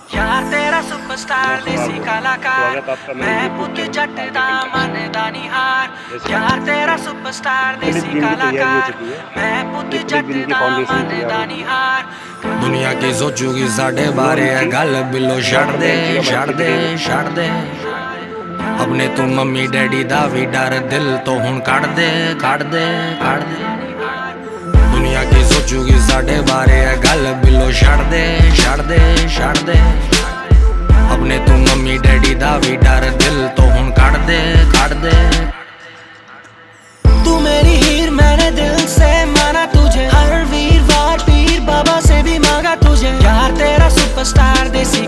यार तेरा सुपरस्टार देसी कलाकार, मैं पुत जट दा मनदा नहीं हार। यार तेरा सुपरस्टार देसी कलाकार, मैं पुत जट दा मनदा नहीं हार। दुनिया की सोचूगी साढ़े बारे है गल बिलो छड़ दे छड़ दे छड़ दे। अपने तू मम्मी डैडी दा भी डर दिल तो हुण कढ़ दे कढ़ दे कढ़ दे। दुनिया की सोचूगी साढ़े बारे है गल बिलो छड़ दे छड़ दे छड़ दे। अपने तू मम्मी डैडी दा भी डर दिल तो हुण कढ़ दे कढ़ दे। तू मेरी हीर मैंने दिल से माना तुझे, हर वीरवार पीर बाबा से भी मांगा तुझे। यार तेरा सुपरस्टार देसी